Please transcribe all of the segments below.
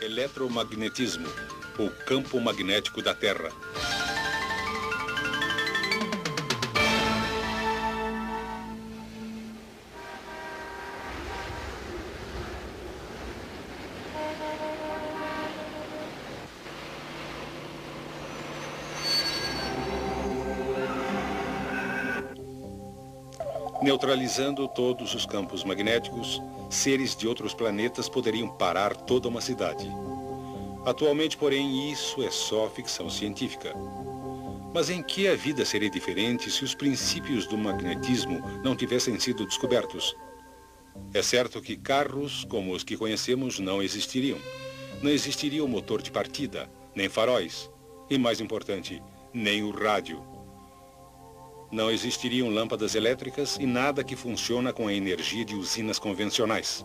Eletromagnetismo, o campo magnético da Terra. Neutralizando todos os campos magnéticos, seres de outros planetas poderiam parar toda uma cidade. Atualmente, porém, isso é só ficção científica. Mas em que a vida seria diferente se os princípios do magnetismo não tivessem sido descobertos? É certo que carros como os que conhecemos não existiriam. Não existiria o motor de partida, nem faróis, e mais importante, nem o rádio. Não existiriam lâmpadas elétricas e nada que funciona com a energia de usinas convencionais.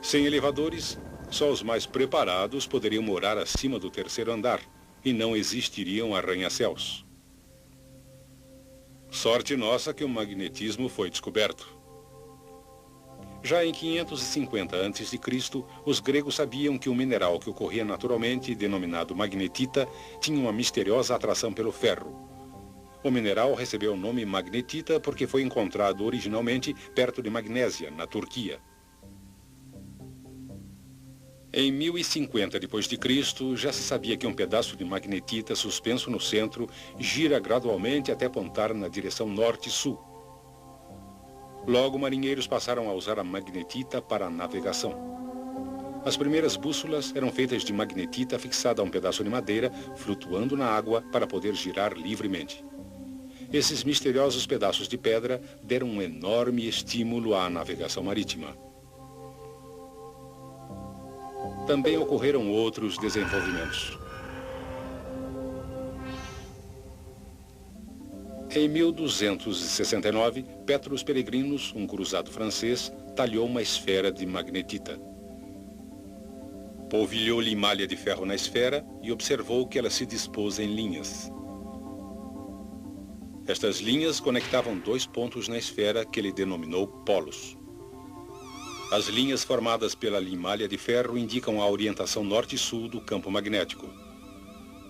Sem elevadores, só os mais preparados poderiam morar acima do terceiro andar e não existiriam arranha-céus. Sorte nossa que o magnetismo foi descoberto. Já em 550 a.C., os gregos sabiam que um mineral que ocorria naturalmente, denominado magnetita, tinha uma misteriosa atração pelo ferro. O mineral recebeu o nome magnetita porque foi encontrado originalmente perto de Magnésia, na Turquia. Em 1050 d.C., já se sabia que um pedaço de magnetita suspenso no centro gira gradualmente até apontar na direção norte-sul. Logo, marinheiros passaram a usar a magnetita para a navegação. As primeiras bússolas eram feitas de magnetita fixada a um pedaço de madeira, flutuando na água para poder girar livremente. Esses misteriosos pedaços de pedra deram um enorme estímulo à navegação marítima. Também ocorreram outros desenvolvimentos. Em 1269, Petrus Peregrinus, um cruzado francês, talhou uma esfera de magnetita. Polvilhou-lhe malha de ferro na esfera e observou que ela se dispôs em linhas. Estas linhas conectavam dois pontos na esfera que ele denominou polos. As linhas formadas pela limalha de ferro indicam a orientação norte e sul do campo magnético.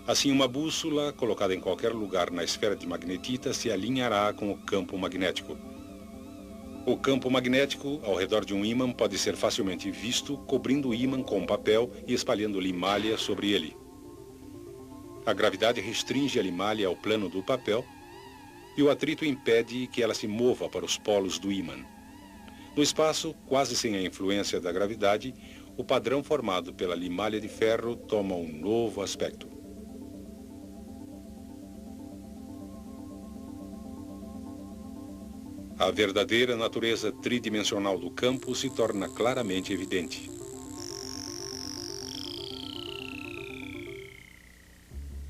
Assim, uma bússola, colocada em qualquer lugar na esfera de magnetita, se alinhará com o campo magnético. O campo magnético, ao redor de um ímã, pode ser facilmente visto, cobrindo o ímã com papel e espalhando limalha sobre ele. A gravidade restringe a limalha ao plano do papel e o atrito impede que ela se mova para os polos do ímã. No espaço, quase sem a influência da gravidade, o padrão formado pela limalha de ferro toma um novo aspecto. A verdadeira natureza tridimensional do campo se torna claramente evidente.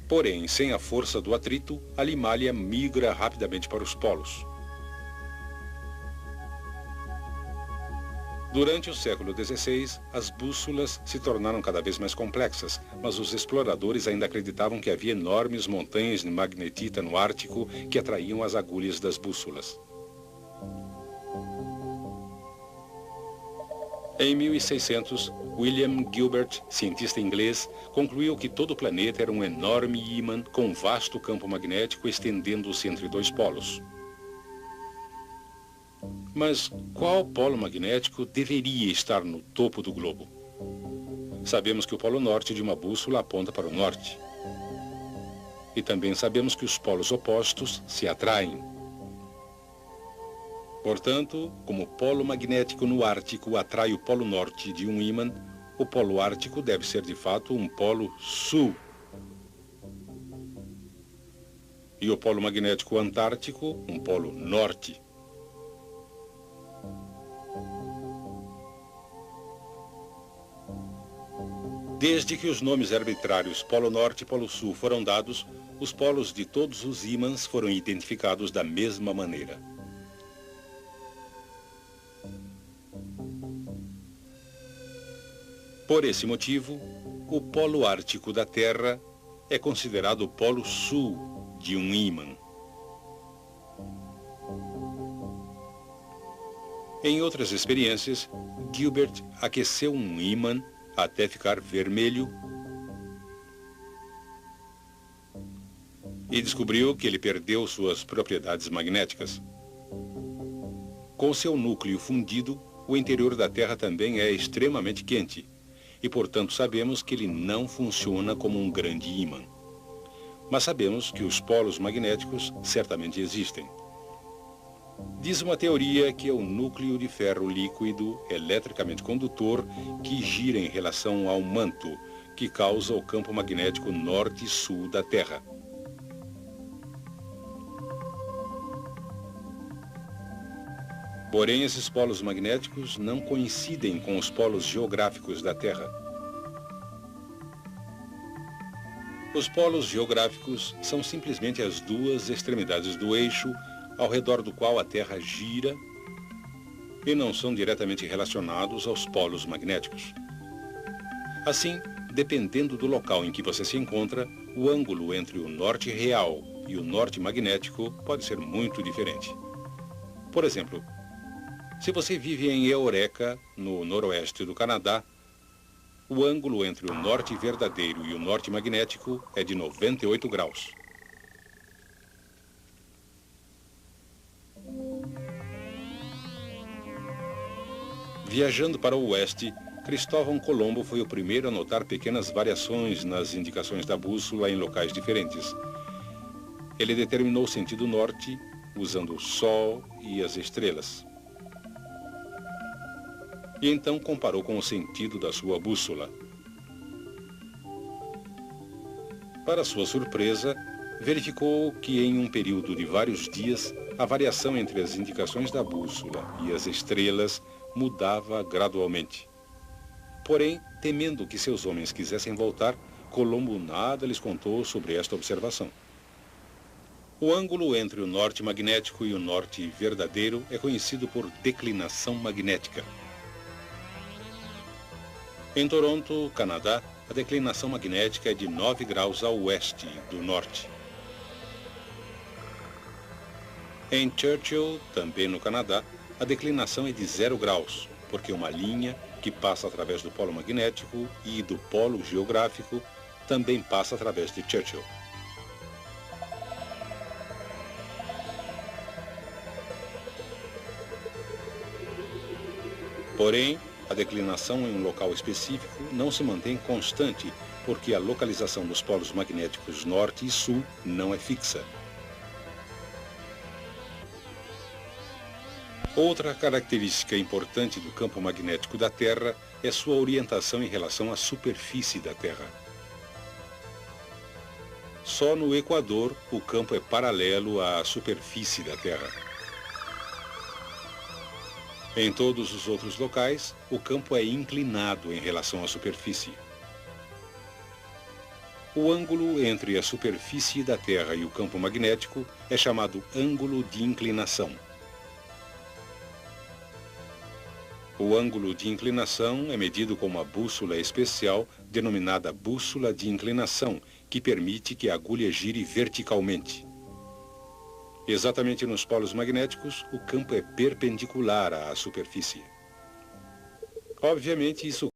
Porém, sem a força do atrito, a limalha migra rapidamente para os polos. Durante o século XVI, as bússolas se tornaram cada vez mais complexas, mas os exploradores ainda acreditavam que havia enormes montanhas de magnetita no Ártico que atraíam as agulhas das bússolas. Em 1600, William Gilbert, cientista inglês, concluiu que todo o planeta era um enorme ímã com um vasto campo magnético estendendo-se entre dois polos. Mas qual polo magnético deveria estar no topo do globo? Sabemos que o polo norte de uma bússola aponta para o norte. E também sabemos que os polos opostos se atraem. Portanto, como o polo magnético no Ártico atrai o polo norte de um ímã, o polo ártico deve ser de fato um polo sul. E o polo magnético antártico, um polo norte. Desde que os nomes arbitrários Polo Norte e Polo Sul foram dados, os polos de todos os ímãs foram identificados da mesma maneira. Por esse motivo, o polo ártico da Terra é considerado o polo sul de um ímã. Em outras experiências, Gilbert aqueceu um ímã até ficar vermelho e descobriu que ele perdeu suas propriedades magnéticas. Com seu núcleo fundido, o interior da Terra também é extremamente quente e, portanto, sabemos que ele não funciona como um grande ímã. Mas sabemos que os polos magnéticos certamente existem. Diz uma teoria que é o núcleo de ferro líquido eletricamente condutor que gira em relação ao manto, que causa o campo magnético norte e sul da Terra. Porém, esses polos magnéticos não coincidem com os polos geográficos da Terra. Os polos geográficos são simplesmente as duas extremidades do eixo ao redor do qual a Terra gira e não são diretamente relacionados aos polos magnéticos. Assim, dependendo do local em que você se encontra, o ângulo entre o norte real e o norte magnético pode ser muito diferente. Por exemplo, se você vive em Eureka, no noroeste do Canadá, o ângulo entre o norte verdadeiro e o norte magnético é de 98 graus. Viajando para o oeste, Cristóvão Colombo foi o primeiro a notar pequenas variações nas indicações da bússola em locais diferentes. Ele determinou o sentido norte usando o Sol e as estrelas. E então comparou com o sentido da sua bússola. Para sua surpresa, verificou que em um período de vários dias, a variação entre as indicações da bússola e as estrelas mudava gradualmente. Porém, temendo que seus homens quisessem voltar, Colombo nada lhes contou sobre esta observação. O ângulo entre o norte magnético e o norte verdadeiro é conhecido por declinação magnética. Em Toronto, Canadá, a declinação magnética é de 9 graus a oeste do norte. Em Churchill, também no Canadá, a declinação é de 0 graus, porque uma linha que passa através do polo magnético e do polo geográfico também passa através de Churchill. Porém, a declinação em um local específico não se mantém constante, porque a localização dos polos magnéticos norte e sul não é fixa. Outra característica importante do campo magnético da Terra é sua orientação em relação à superfície da Terra. Só no Equador o campo é paralelo à superfície da Terra. Em todos os outros locais, o campo é inclinado em relação à superfície. O ângulo entre a superfície da Terra e o campo magnético é chamado ângulo de inclinação. O ângulo de inclinação é medido com uma bússola especial denominada bússola de inclinação, que permite que a agulha gire verticalmente. Exatamente nos polos magnéticos, o campo é perpendicular à superfície. Obviamente, isso